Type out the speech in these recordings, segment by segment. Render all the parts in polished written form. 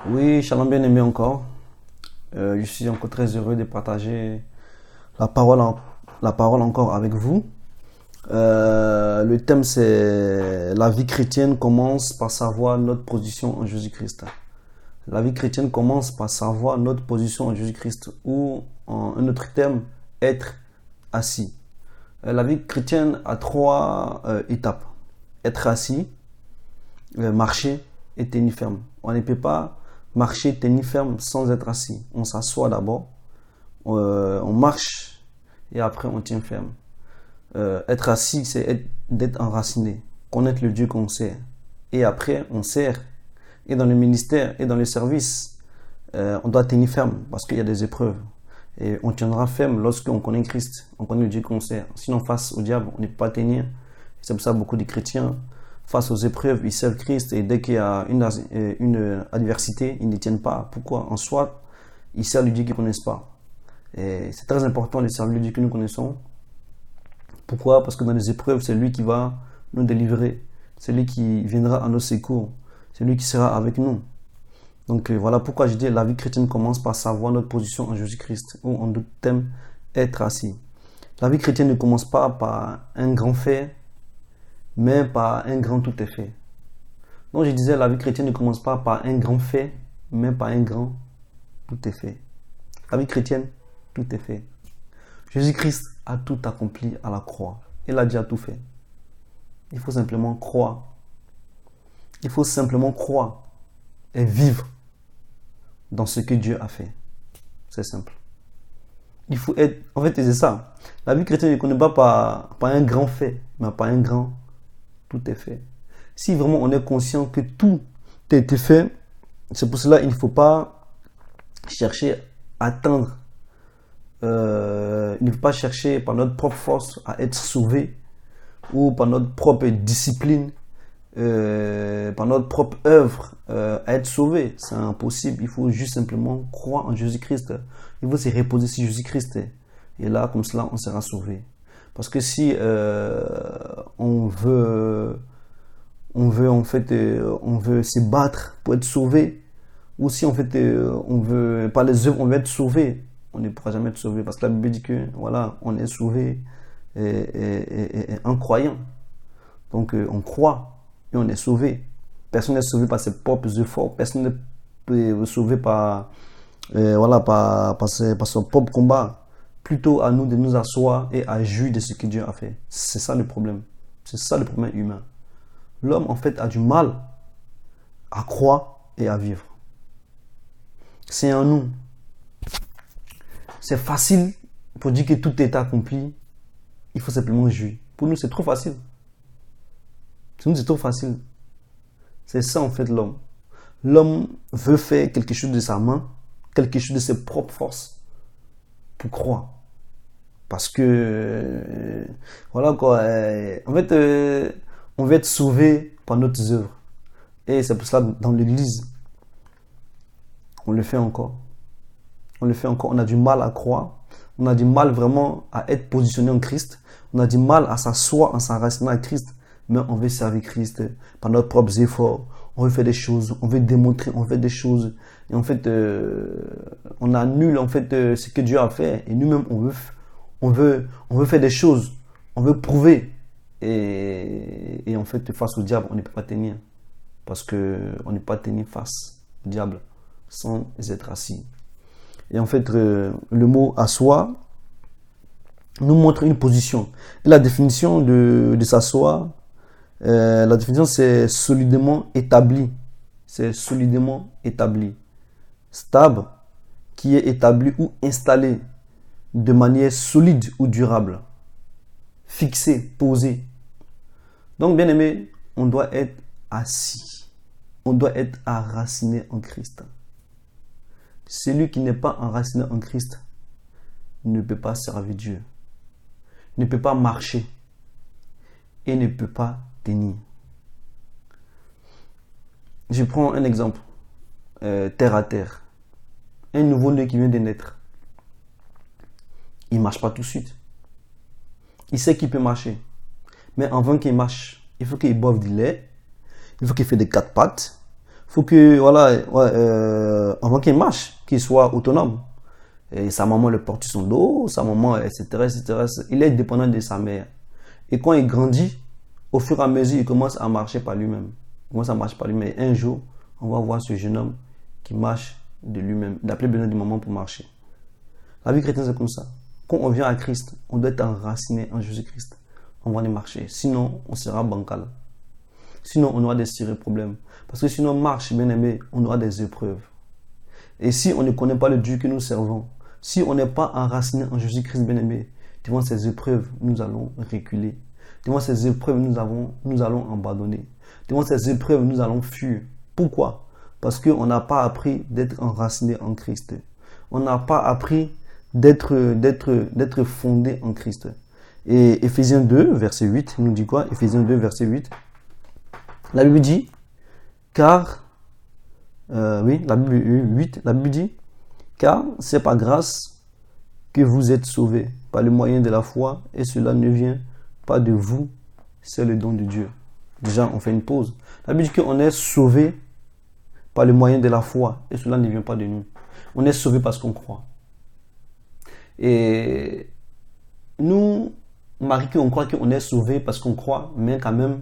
Oui, shalom bien aimé encore. Je suis encore très heureux de partager la parole, la parole encore avec vous. Le thème c'est la vie chrétienne commence par savoir notre position en Jésus-Christ. La vie chrétienne commence par savoir notre position en Jésus-Christ ou en un autre terme, être assis. La vie chrétienne a trois étapes. Être assis, marcher et tenir ferme. On ne peut pas marcher, tenir ferme sans être assis. On s'assoit d'abord, on marche et après on tient ferme. Être assis, c'est d'être enraciné, connaître le Dieu qu'on sert. Et après, on sert. Et dans le ministère et dans le service, on doit tenir ferme parce qu'il y a des épreuves. Et on tiendra ferme lorsqu'on connaît Christ, on connaît le Dieu qu'on sert. Sinon, face au diable, on ne peut pas tenir. C'est pour ça que beaucoup de chrétiens, face aux épreuves, ils servent Christ et dès qu'il y a une adversité, ils ne tiennent pas. Pourquoi? En soi, ils servent le Dieu qu'ils ne connaissent pas. Et c'est très important de servir le Dieu que nous connaissons. Pourquoi? Parce que dans les épreuves, c'est lui qui va nous délivrer. C'est lui qui viendra à nos secours. C'est lui qui sera avec nous. Donc voilà pourquoi je dis la vie chrétienne commence par savoir notre position en Jésus-Christ, ou en d'autres termes, être assis. La vie chrétienne ne commence pas par un grand fait, mais par un grand tout est fait. Donc je disais, la vie chrétienne ne commence pas par un grand fait, mais par un grand tout est fait. La vie chrétienne, tout est fait. Jésus-Christ a tout accompli à la croix. Il a déjà tout fait. Il faut simplement croire. Il faut simplement croire et vivre dans ce que Dieu a fait. C'est simple. Il faut être... En fait, c'est ça. La vie chrétienne ne connaît pas par un grand fait, mais par un grand tout est fait. Si vraiment on est conscient que tout a été fait, c'est pour cela qu'il ne faut pas chercher à atteindre. Il ne faut pas chercher par notre propre force à être sauvé ou par notre propre discipline, par notre propre œuvre à être sauvé. C'est impossible. Il faut juste simplement croire en Jésus-Christ. Il faut se reposer sur Jésus-Christ. Et là, comme cela, on sera sauvé. Parce que si on veut se battre pour être sauvé, ou si en fait on veut par les œuvres on veut être sauvé, on ne pourra jamais être sauvé parce que la Bible dit que voilà, on est sauvé en croyant. Donc on croit et on est sauvé. Personne n'est sauvé par ses propres efforts, personne n'est sauvé par son propre combat. Plutôt à nous de nous asseoir et à jouir de ce que Dieu a fait. C'est ça le problème. C'est ça le problème humain. L'homme en fait a du mal à croire et à vivre. C'est en nous. C'est facile pour dire que tout est accompli. Il faut simplement jouir. Pour nous, c'est trop facile. Pour nous, c'est trop facile. C'est ça en fait l'homme. L'homme veut faire quelque chose de sa main, quelque chose de ses propres forces pour croire. Parce que, voilà quoi, en fait, on veut être sauvé par notre œuvre. Et c'est pour cela, dans l'église, on le fait encore. On le fait encore. On a du mal à croire. On a du mal vraiment à être positionné en Christ. On a du mal à s'asseoir en s'enracinant à Christ. Mais on veut servir Christ par nos propres efforts. On veut faire des choses. On veut démontrer. On fait des choses. Et en fait, on annule en fait ce que Dieu a fait. Et nous-mêmes, on veut faire des choses. On veut prouver. Et en fait, face au diable, on ne peut pas tenir. Parce qu'on ne peut pas tenir face au diable sans être assis. Et en fait, le mot asseoir nous montre une position. Et la définition de s'asseoir, la définition c'est solidement établi. C'est solidement établi. Stable, qui est établi ou installé de manière solide ou durable. Fixé, posé. Donc, bien aimé, on doit être assis. On doit être enraciné en Christ. Celui qui n'est pas enraciné en Christ ne peut pas servir Dieu, ne peut pas marcher et ne peut pas tenir. Je prends un exemple, terre à terre. Un nouveau-né qui vient de naître, il ne marche pas tout de suite. Il sait qu'il peut marcher, mais avant qu'il marche, il faut qu'il boive du lait, il faut qu'il fasse des quatre pattes, Faut que, voilà, ouais, avant qu'il marche, qu'il soit autonome. Et sa maman le porte sur son dos, sa maman, etc., etc. Il est dépendant de sa mère. Et quand il grandit, au fur et à mesure, il commence à marcher par lui-même. Il commence à marcher par lui-même. Et un jour, on va voir ce jeune homme qui marche de lui-même. Il n'a plus besoin de maman pour marcher. La vie chrétienne, c'est comme ça. Quand on vient à Christ, on doit être enraciné en Jésus-Christ. On va aller marcher. Sinon, on sera bancal. Sinon, on aura des sérieux problèmes. Parce que sinon, marche, bien aimé, on aura des épreuves. Et si on ne connaît pas le Dieu que nous servons, si on n'est pas enraciné en Jésus-Christ, bien aimé, devant ces épreuves, nous allons reculer. Devant ces épreuves, nous allons abandonner. Devant ces épreuves, nous allons fuir. Pourquoi? Parce qu'on n'a pas appris d'être enraciné en Christ. On n'a pas appris d'être fondé en Christ. Et Éphésiens 2, verset 8, nous dit quoi? Éphésiens 2, verset 8. La Bible dit, car, oui, la Bible dit, car c'est par grâce que vous êtes sauvés, par le moyen de la foi, et cela ne vient pas de vous, c'est le don de Dieu. Déjà, on fait une pause. La Bible dit qu'on est sauvé par le moyen de la foi, et cela ne vient pas de nous. On est sauvé parce qu'on croit. Et nous, Marie, on croit qu'on est sauvé parce qu'on croit, mais quand même,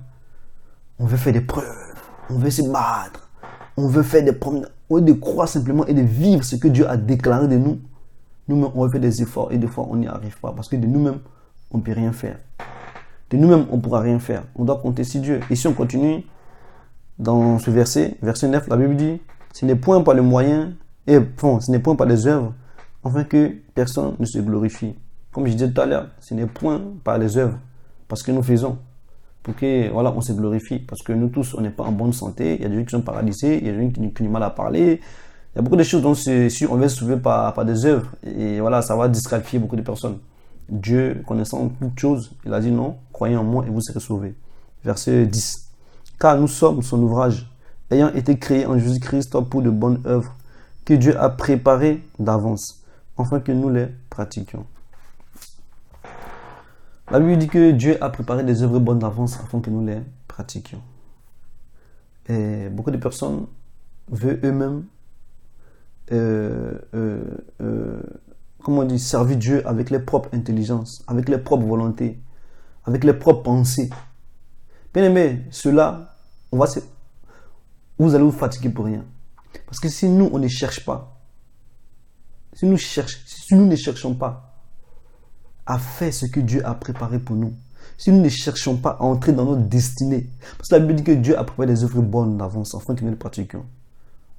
on veut faire des preuves, on veut se battre, on veut faire des promenades, au lieu de croire simplement et de vivre ce que Dieu a déclaré de nous. Nous-mêmes, on veut faire des efforts et des fois, on n'y arrive pas parce que de nous-mêmes, on ne peut rien faire. De nous-mêmes, on ne pourra rien faire. On doit compter sur Dieu. Et si on continue dans ce verset 9, la Bible dit, ce n'est point par le moyen, ce n'est point par les œuvres, afin que personne ne se glorifie. Comme je disais tout à l'heure, ce n'est point par les œuvres, parce que nous faisons, pour que, voilà, on se glorifie, parce que nous tous, on n'est pas en bonne santé, il y a des gens qui sont paralysés, il y a des gens qui ont du mal à parler, il y a beaucoup de choses dont si on veut se sauver par des œuvres, et voilà, ça va disqualifier beaucoup de personnes. Dieu, connaissant toutes choses, il a dit non, croyez en moi et vous serez sauvés. Verset 10. Car nous sommes son ouvrage, ayant été créés en Jésus-Christ pour de bonnes œuvres, que Dieu a préparées d'avance, afin que nous les pratiquions. La Bible dit que Dieu a préparé des œuvres bonnes d'avance afin que nous les pratiquions. Et beaucoup de personnes veulent eux-mêmes servir Dieu avec les propres intelligences, avec les propres volontés, avec les propres pensées. Bien aimé, cela, vous allez vous fatiguer pour rien. Parce que si nous, on ne cherche pas, si nous ne cherchons pas à faire ce que Dieu a préparé pour nous, si nous ne cherchons pas à entrer dans notre destinée, parce que la Bible dit que Dieu a préparé des œuvres bonnes d'avance afin que nous les pratiquions.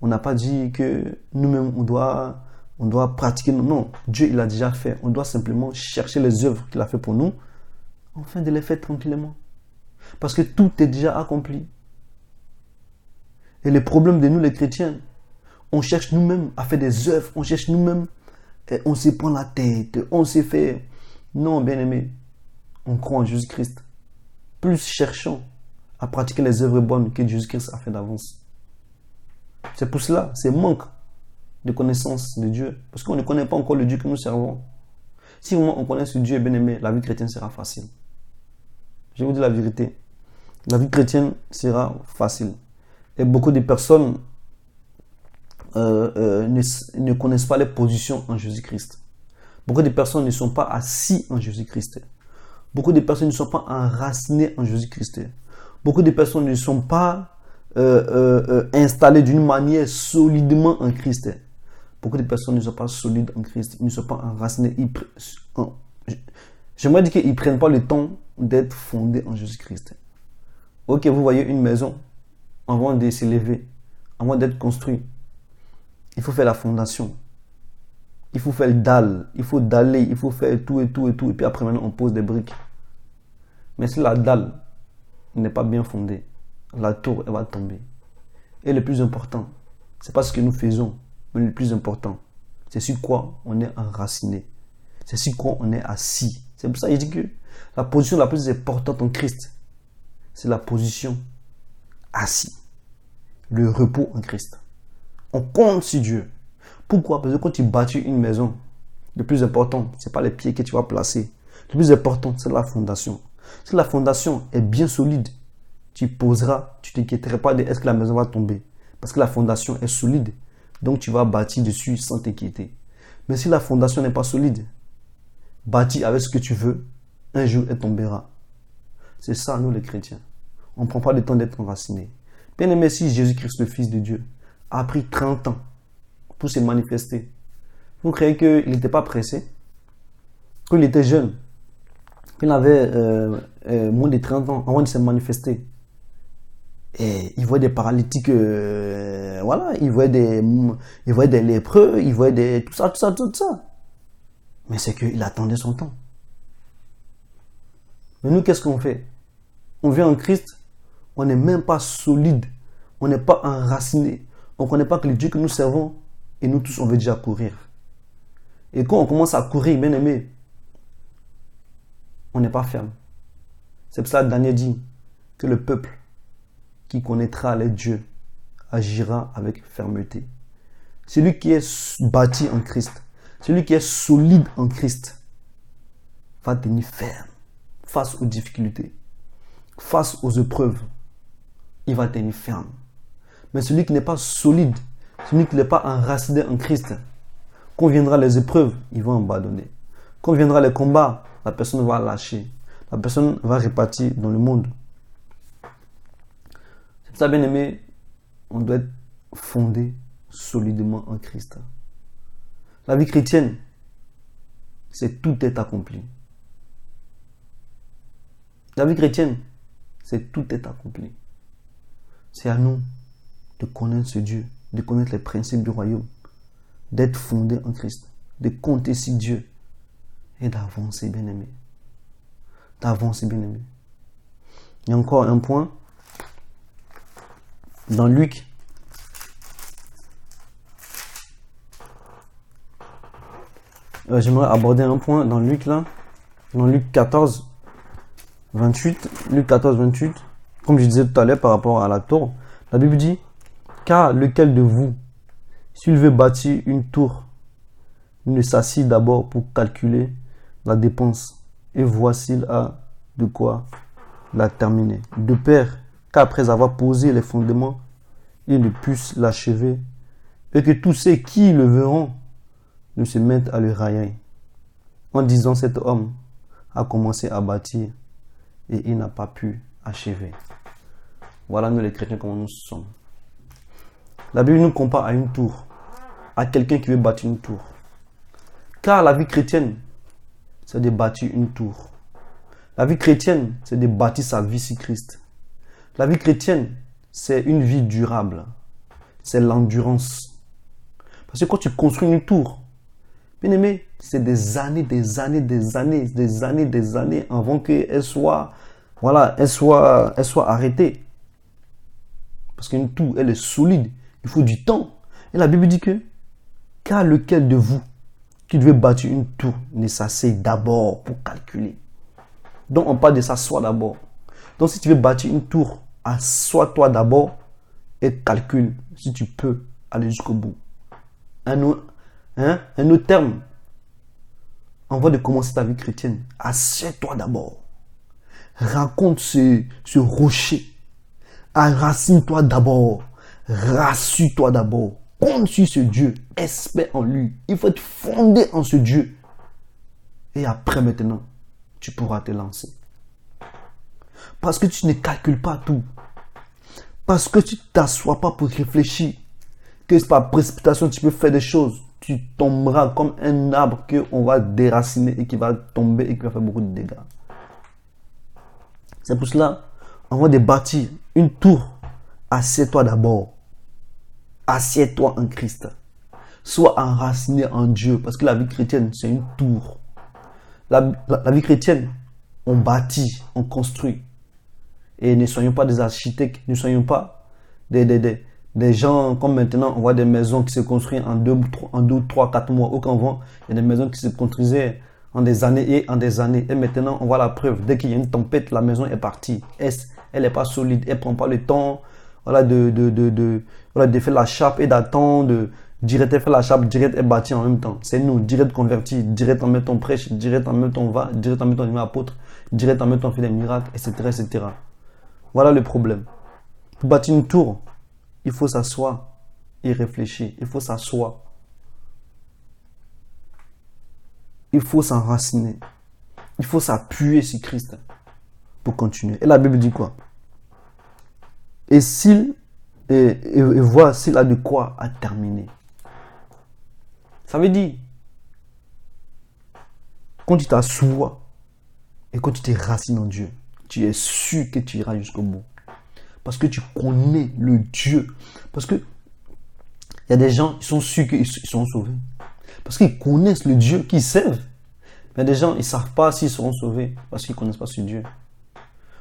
On n'a pas dit que nous-mêmes, on doit pratiquer. Non, Dieu, il a déjà fait. On doit simplement chercher les œuvres qu'il a fait pour nous, afin de les faire tranquillement. Parce que tout est déjà accompli. Et le problème de nous, les chrétiens, on cherche nous-mêmes à faire des œuvres, on cherche nous-mêmes, et on se prend la tête, on se fait... Non, bien-aimé, on croit en Jésus-Christ. Plus cherchons à pratiquer les œuvres bonnes que Jésus-Christ a fait d'avance. C'est pour cela, c'est manque de connaissance de Dieu. Parce qu'on ne connaît pas encore le Dieu que nous servons. Si vraiment on connaît ce Dieu, bien-aimé, la vie chrétienne sera facile. Je vais vous dire la vérité. La vie chrétienne sera facile. Et beaucoup de personnes ne connaissent pas les positions en Jésus-Christ. Beaucoup de personnes ne sont pas assis en Jésus-Christ. Beaucoup de personnes ne sont pas enracinées en Jésus-Christ. Beaucoup de personnes ne sont pas installées d'une manière solidement en Christ. Beaucoup de personnes ne sont pas solides en Christ. Ils ne sont pas enracinées. J'aimerais dire qu'ils ne prennent pas le temps d'être fondés en Jésus-Christ. Ok, vous voyez une maison, avant de s'élever, avant d'être construit, il faut faire la fondation. Il faut faire le dalle, il faut daller, il faut faire tout et tout et tout. Et puis après, maintenant, on pose des briques. Mais si la dalle n'est pas bien fondée, la tour, elle va tomber. Et le plus important, c'est pas ce que nous faisons, mais le plus important, c'est sur quoi on est enraciné. C'est sur quoi on est assis. C'est pour ça que je dis que la position la plus importante en Christ, c'est la position assis. Le repos en Christ. On compte sur Dieu. Pourquoi? Parce que quand tu bâtis une maison, le plus important, ce n'est pas les pieds que tu vas placer. Le plus important, c'est la fondation. Si la fondation est bien solide, tu poseras, tu ne t'inquiéteras pas de est-ce que la maison va tomber. Parce que la fondation est solide. Donc tu vas bâtir dessus sans t'inquiéter. Mais si la fondation n'est pas solide, bâtis avec ce que tu veux, un jour elle tombera. C'est ça, nous les chrétiens. On ne prend pas le temps d'être enracinés. Bien aimé, si Jésus-Christ, le Fils de Dieu, a pris 30 ans pour se manifester, vous croyez qu'il n'était pas pressé? Qu'il était jeune? Qu'il avait moins de 30 ans avant de se manifester? Et il voit des paralytiques, voilà, il voit des lépreux, il voit des tout ça, tout ça, tout ça. Mais c'est qu'il attendait son temps. Mais nous, qu'est-ce qu'on fait? On vient en Christ, on n'est même pas solide, on n'est pas enraciné, on ne connaît pas que le Dieu que nous servons, et nous tous, on veut déjà courir. Et quand on commence à courir, bien aimé, on n'est pas ferme. C'est pour ça que Daniel dit que le peuple qui connaîtra les dieux agira avec fermeté. Celui qui est bâti en Christ, celui qui est solide en Christ, va tenir ferme face aux difficultés, face aux épreuves. Il va tenir ferme. Mais celui qui n'est pas solide, celui qui n'est pas enraciné en Christ, quand viendra les épreuves, il va abandonner. Quand viendra les combats, la personne va lâcher. La personne va repartir dans le monde. C'est pour ça, bien aimé, on doit être fondé solidement en Christ. La vie chrétienne, c'est tout est accompli. La vie chrétienne, c'est tout est accompli. C'est à nous de connaître ce Dieu, de connaître les principes du royaume, d'être fondé en Christ, de compter sur Dieu et d'avancer, bien aimé. D'avancer, bien aimé. Il y a encore un point dans Luc. J'aimerais aborder un point dans Luc là, dans Luc 14, 28. Luc 14, 28. Comme je disais tout à l'heure par rapport à la tour, la Bible dit: car lequel de vous, s'il veut bâtir une tour, ne s'assied d'abord pour calculer la dépense et voir s'il a de quoi la terminer. De peur qu'après avoir posé les fondements, il ne puisse l'achever et que tous ceux qui le verront ne se mettent à le railler. En disant, cet homme a commencé à bâtir et il n'a pas pu achever. Voilà nous les chrétiens comment nous sommes. La Bible nous compare à une tour, à quelqu'un qui veut bâtir une tour. Car la vie chrétienne, c'est de bâtir une tour. La vie chrétienne, c'est de bâtir sa vie sur Christ. La vie chrétienne, c'est une vie durable. C'est l'endurance. Parce que quand tu construis une tour, bien aimé, c'est des années avant qu'elle soit, voilà, elle soit arrêtée. Parce qu'une tour, elle est solide. Il faut du temps. Et la Bible dit que, car lequel de vous qui devait bâtir une tour ne s'assied d'abord pour calculer. Donc on parle de s'asseoir d'abord. Donc si tu veux bâtir une tour, assois-toi d'abord et calcule si tu peux aller jusqu'au bout. Un autre terme, avant de commencer ta vie chrétienne, assieds-toi d'abord. Raconte ce rocher. Enracine-toi d'abord. Rassure-toi d'abord. Compte sur ce Dieu. Espère en lui. Il faut être fondé en ce Dieu. Et après maintenant, tu pourras te lancer. Parce que tu ne calcules pas tout. Parce que tu ne t'assois pas pour réfléchir. Que par précipitation, tu peux faire des choses. Tu tomberas comme un arbre qu'on va déraciner et qui va tomber et qui va faire beaucoup de dégâts. C'est pour cela, avant de bâtir une tour, assieds-toi d'abord. Assieds-toi en Christ. Sois enraciné en Dieu. Parce que la vie chrétienne, c'est une tour. La vie chrétienne, on bâtit, on construit. Et ne soyons pas des architectes, ne soyons pas des gens comme maintenant, on voit des maisons qui se construisent en 2, 3, 4 mois. Aucun vent, il y a des maisons qui se construisaient en des années et en des années. Et maintenant, on voit la preuve. Dès qu'il y a une tempête, la maison est partie. Elle n'est pas solide, elle ne prend pas le temps, voilà, de faire la chape et d'attendre, direct faire la chape, direct et bâtir en même temps. C'est nous, direct converti, direct en même temps prêche, direct en même temps va, direct en même temps devient apôtre, direct en même temps fait des miracles, etc., etc. Voilà le problème. Pour bâtir une tour, il faut s'asseoir et réfléchir. Il faut s'asseoir. Il faut s'enraciner. Il faut s'appuyer sur Christ pour continuer. Et la Bible dit quoi? Et voir s'il a de quoi à terminer. Ça veut dire, quand tu t'assois et quand tu te racines en Dieu, tu es sûr que tu iras jusqu'au bout. Parce que tu connais le Dieu. Parce que il y a des gens, ils sont sûrs qu'ils seront sauvés. Parce qu'ils connaissent le Dieu qu'ils servent. Il y a des gens, ils ne savent pas s'ils seront sauvés parce qu'ils ne connaissent pas ce Dieu.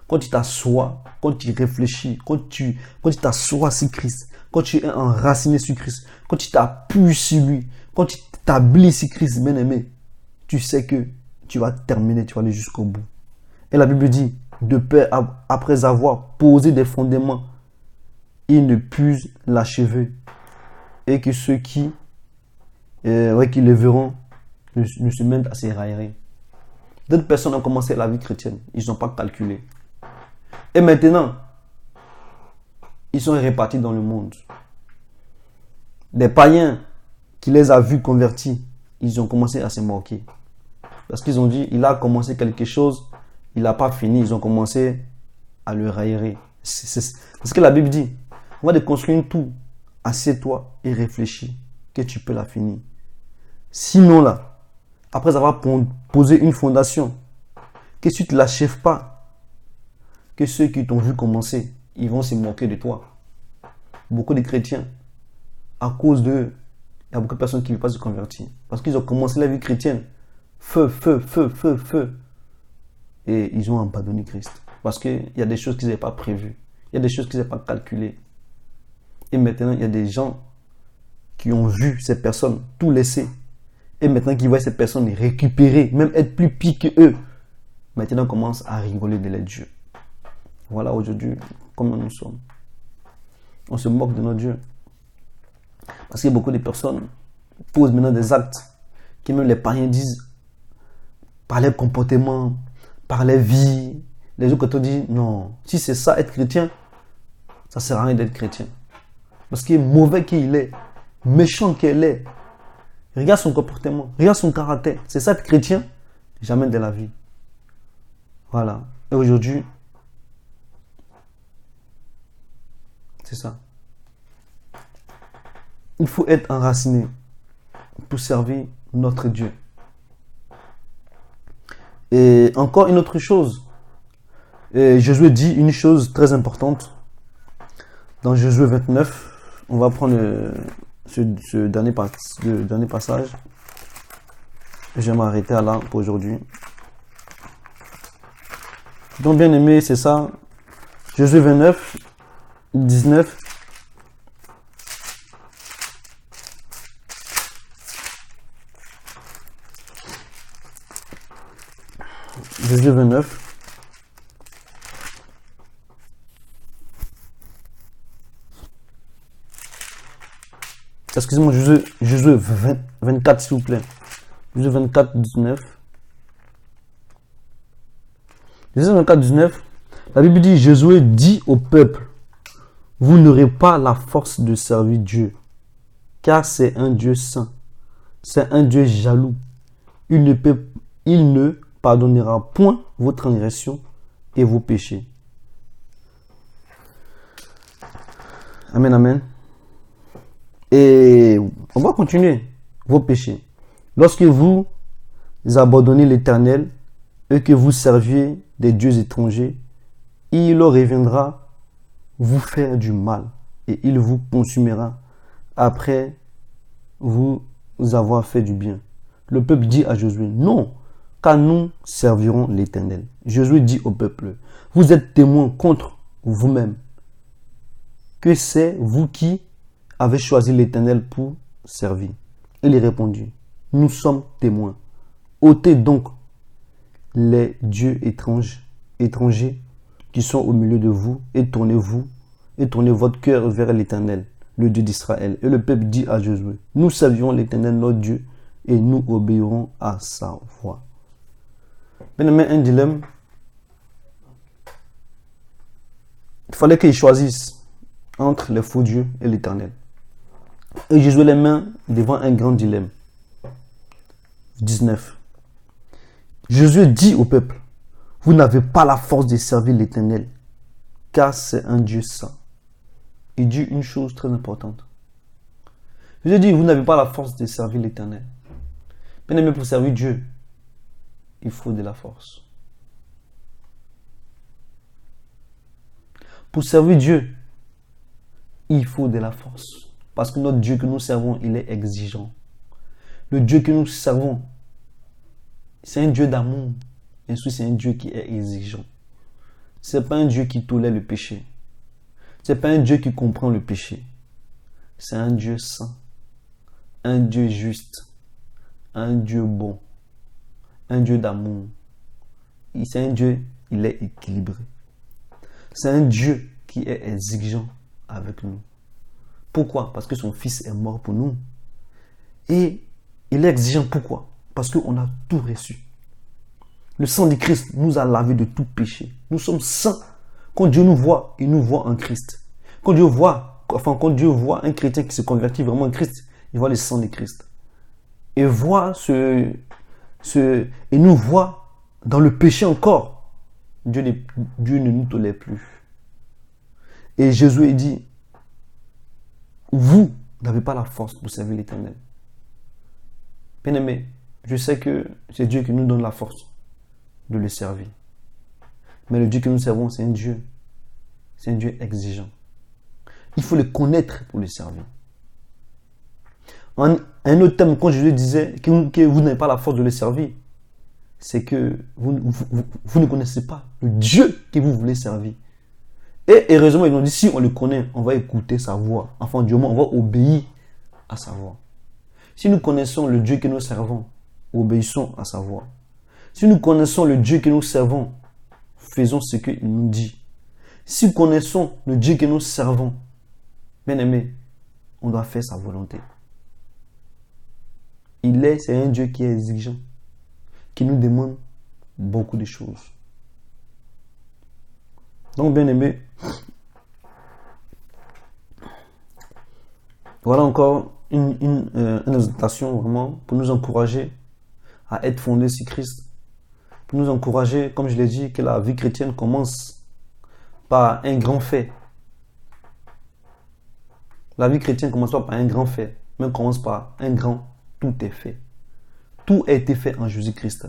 Quand tu t'assois, quand tu réfléchis, quand tu t'assois sur Christ, quand tu es enraciné sur Christ, quand tu t'appuies sur lui, quand tu t'établis sur Christ, bien-aimé, tu sais que tu vas terminer, tu vas aller jusqu'au bout. Et la Bible dit, de paix, après avoir posé des fondements, il ne puisse l'achever. Et que ceux qui le verront ne se mettent à se raillerie. D'autres personnes ont commencé la vie chrétienne. Ils n'ont pas calculé. Et maintenant, ils sont répartis dans le monde. Des païens qui les a vus convertis, ils ont commencé à se moquer. Parce qu'ils ont dit, il a commencé quelque chose, il n'a pas fini. Ils ont commencé à le raillerie. C'est ce que la Bible dit. On va déconstruire tout. Assieds-toi et réfléchis que tu peux la finir. Sinon là, après avoir posé une fondation, que si tu ne l'achèves pas, que ceux qui t'ont vu commencer, ils vont se moquer de toi. Beaucoup de chrétiens, à cause d'eux, il y a beaucoup de personnes qui ne veulent pas se convertir. Parce qu'ils ont commencé la vie chrétienne, feu. Et ils ont abandonné Christ. Parce qu'il y a des choses qu'ils n'avaient pas prévues. Il y a des choses qu'ils n'avaient pas calculées. Et maintenant, il y a des gens qui ont vu ces personnes tout laisser. Et maintenant qu'ils voient ces personnes les récupérer, même être plus pires que eux, maintenant on commence à rigoler de leur Dieu. Voilà aujourd'hui comment nous sommes. On se moque de notre Dieu. Parce que beaucoup de personnes posent maintenant des actes qui même les païens disent par leur comportement, par leur vie. Les autres te disent non, si c'est ça être chrétien, ça ne sert à rien d'être chrétien. Parce qu'il est mauvais qu'il est, méchant qu'il est. Regarde son comportement, regarde son caractère. C'est ça être chrétien? Jamais de la vie. Voilà. Et aujourd'hui, c'est ça. Il faut être enraciné pour servir notre Dieu. Et encore une autre chose. Josué dit une chose très importante. Dans Josué 29, on va prendre ce dernier passage. Je vais m'arrêter là pour aujourd'hui. Donc bien aimé, c'est ça. Josué 29, 19. Josué 29. Excusez-moi, Josué 24, s'il vous plaît. Josué 24, 19. Josué 24, 19. La Bible dit, Josué dit au peuple, vous n'aurez pas la force de servir Dieu, car c'est un Dieu saint. C'est un Dieu jaloux. Il ne pardonnera point vos transgressions et vos péchés. Amen, amen. Et on va continuer vos péchés. Lorsque vous abandonnez l'Éternel et que vous serviez des dieux étrangers, il reviendra vous faire du mal et il vous consumera après vous avoir fait du bien. Le peuple dit à Josué, non, car nous servirons l'Éternel. Josué dit au peuple, vous êtes témoins contre vous-même que c'est vous qui avez choisi l'Éternel pour servir. Il répondit, nous sommes témoins. Ôtez donc les dieux étrangers qui sont au milieu de vous et tournez votre cœur vers l'Éternel, le Dieu d'Israël. Et le peuple dit à Josué, nous servirons l'Éternel notre Dieu et nous obéirons à sa voix. Bien-aimé, un dilemme. Il fallait qu'ils choisissent entre les faux dieux et l'Éternel. Et Josué les mains devant un grand dilemme. 19. Josué dit au peuple, vous n'avez pas la force de servir l'Éternel, car c'est un Dieu saint. Il dit une chose très importante. Josué dit, vous n'avez pas la force de servir l'Éternel. Bien aimé, pour servir Dieu, il faut de la force. Pour servir Dieu, il faut de la force. Parce que notre Dieu que nous servons, il est exigeant. Le Dieu que nous servons, c'est un Dieu d'amour. Et ensuite, c'est un Dieu qui est exigeant. Ce n'est pas un Dieu qui tolère le péché. Ce n'est pas un Dieu qui comprend le péché. C'est un Dieu saint. Un Dieu juste. Un Dieu bon. Un Dieu d'amour. C'est un Dieu, il est équilibré. C'est un Dieu qui est exigeant avec nous. Pourquoi? Parce que son Fils est mort pour nous. Et il est exigeant. Pourquoi? Parce qu'on a tout reçu. Le sang de Christ nous a lavé de tout péché. Nous sommes saints. Quand Dieu nous voit, il nous voit en Christ. Quand Dieu voit un chrétien qui se convertit vraiment en Christ, il voit le sang de Christ. Et et nous voit dans le péché encore. Dieu ne nous tolère plus. Et Jésus dit, vous n'avez pas la force pour servir l'Éternel. Bien aimé, je sais que c'est Dieu qui nous donne la force de le servir. Mais le Dieu que nous servons, c'est un Dieu exigeant. Il faut le connaître pour le servir. Un autre thème, quand Jésus disait que vous n'avez pas la force de le servir, c'est que vous ne connaissez pas le Dieu que vous voulez servir. Et heureusement, ils ont dit, si on le connaît, on va écouter sa voix. Enfin, du moins, on va obéir à sa voix. Si nous connaissons le Dieu que nous servons, obéissons à sa voix. Si nous connaissons le Dieu que nous servons, faisons ce qu'il nous dit. Si nous connaissons le Dieu que nous servons, bien aimé, on doit faire sa volonté. C'est un Dieu qui est exigeant, qui nous demande beaucoup de choses. Donc, bien aimé, voilà encore une exhortation vraiment pour nous encourager à être fondés sur Christ. Pour nous encourager, comme je l'ai dit, que la vie chrétienne commence par un grand fait. La vie chrétienne commence pas par un grand fait, mais commence par un grand tout est fait. Tout a été fait en Jésus-Christ.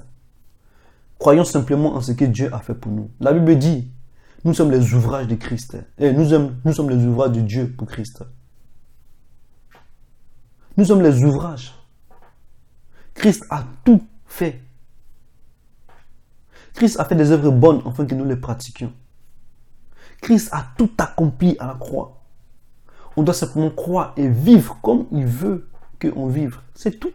Croyons simplement en ce que Dieu a fait pour nous. La Bible dit, nous sommes les ouvrages de Christ. Et nous sommes les ouvrages de Dieu pour Christ. Nous sommes les ouvrages. Christ a tout fait. Christ a fait des œuvres bonnes afin que nous les pratiquions. Christ a tout accompli à la croix. On doit simplement croire et vivre comme il veut qu'on vive. C'est tout.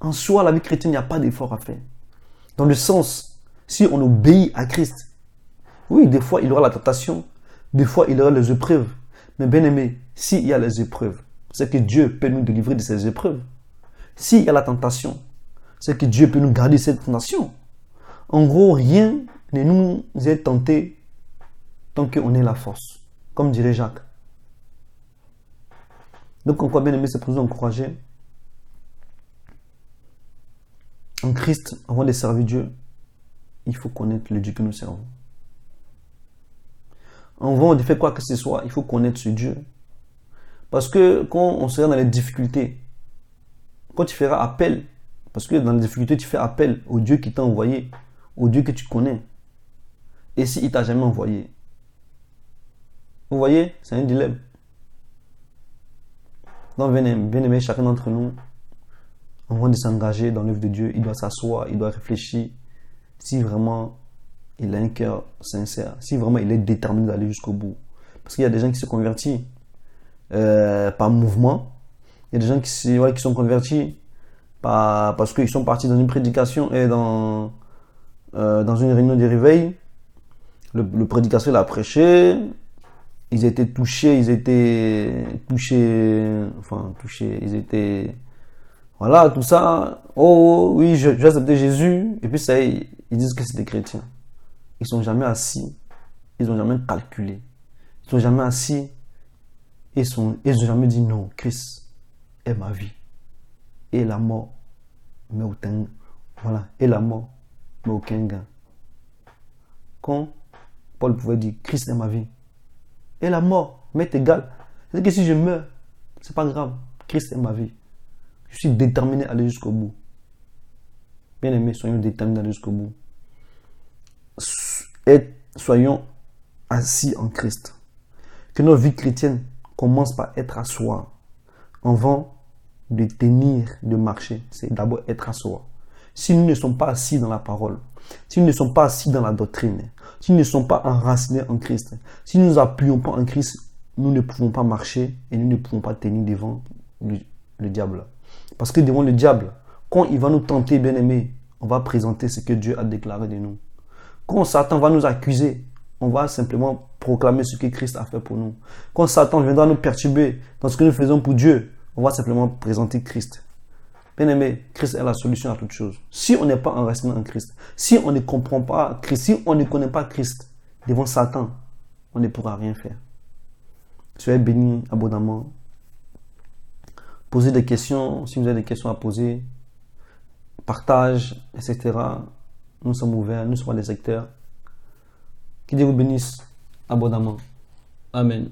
En soi, la vie chrétienne, il n'y a pas d'effort à faire. Dans le sens, si on obéit à Christ, oui, des fois, il y aura la tentation, des fois, il y aura les épreuves. Mais bien aimé, s'il y a les épreuves, c'est que Dieu peut nous délivrer de ces épreuves. S'il y a la tentation, c'est que Dieu peut nous garder cette tentation. En gros, rien ne nous est tenté tant qu'on ait la force, comme dirait Jacques. Donc, encore bien aimé, c'est pour nous encourager. En Christ, avant de servir Dieu, il faut connaître le Dieu que nous servons. Avant de faire quoi que ce soit, il faut connaître ce Dieu. Parce que quand on sera dans les difficultés, quand tu feras appel, parce que dans les difficultés, tu fais appel au Dieu qui t'a envoyé, au Dieu que tu connais. Et s'il ne t'a jamais envoyé, vous voyez, c'est un dilemme. Donc, bien aimé, chacun d'entre nous, avant de s'engager dans l'œuvre de Dieu, il doit s'asseoir, il doit réfléchir si vraiment il a un cœur sincère, si vraiment il est déterminé d'aller jusqu'au bout. Parce qu'il y a des gens qui se convertissent par mouvement, il y a des gens qui sont convertis parce qu'ils sont partis dans une prédication et dans une réunion de réveil. Le prédicateur l'a prêché, ils étaient touchés, voilà, tout ça. Oh oui, je vais accepter Jésus. Et puis ça, ils disent que c'est des chrétiens. Ils ne sont jamais assis ils n'ont jamais calculé. Ils sont jamais assis et ils ont jamais dit non, Christ est ma vie. Et la mort, mais aucun, voilà, et la mort, mais aucun gain. Quand Paul pouvait dire Christ est ma vie. Et la mort m'est égale. C'est que si je meurs, c'est pas grave. Christ est ma vie. Je suis déterminé à aller jusqu'au bout. Bien aimés, soyons déterminés à aller jusqu'au bout. Et soyons assis en Christ. Que notre vie chrétienne commence par être à soi. Avant de tenir, de marcher, c'est d'abord être à soi. Si nous ne sommes pas assis dans la parole, si nous ne sommes pas assis dans la doctrine, si nous ne sommes pas enracinés en Christ, si nous ne nous appuyons pas en Christ, nous ne pouvons pas marcher et nous ne pouvons pas tenir devant le diable. Parce que devant le diable, quand il va nous tenter, bien aimé, on va présenter ce que Dieu a déclaré de nous. Quand Satan va nous accuser, on va simplement proclamer ce que Christ a fait pour nous. Quand Satan viendra nous perturber dans ce que nous faisons pour Dieu, on va simplement présenter Christ. Bien aimé, Christ est la solution à toute chose. Si on n'est pas enraciné en Christ, si on ne comprend pas Christ, si on ne connaît pas Christ devant Satan, on ne pourra rien faire. Soyez bénis abondamment. Posez des questions, si vous avez des questions à poser, partage, etc. Nous sommes ouverts, nous sommes des acteurs. Que Dieu vous bénisse abondamment. Amen.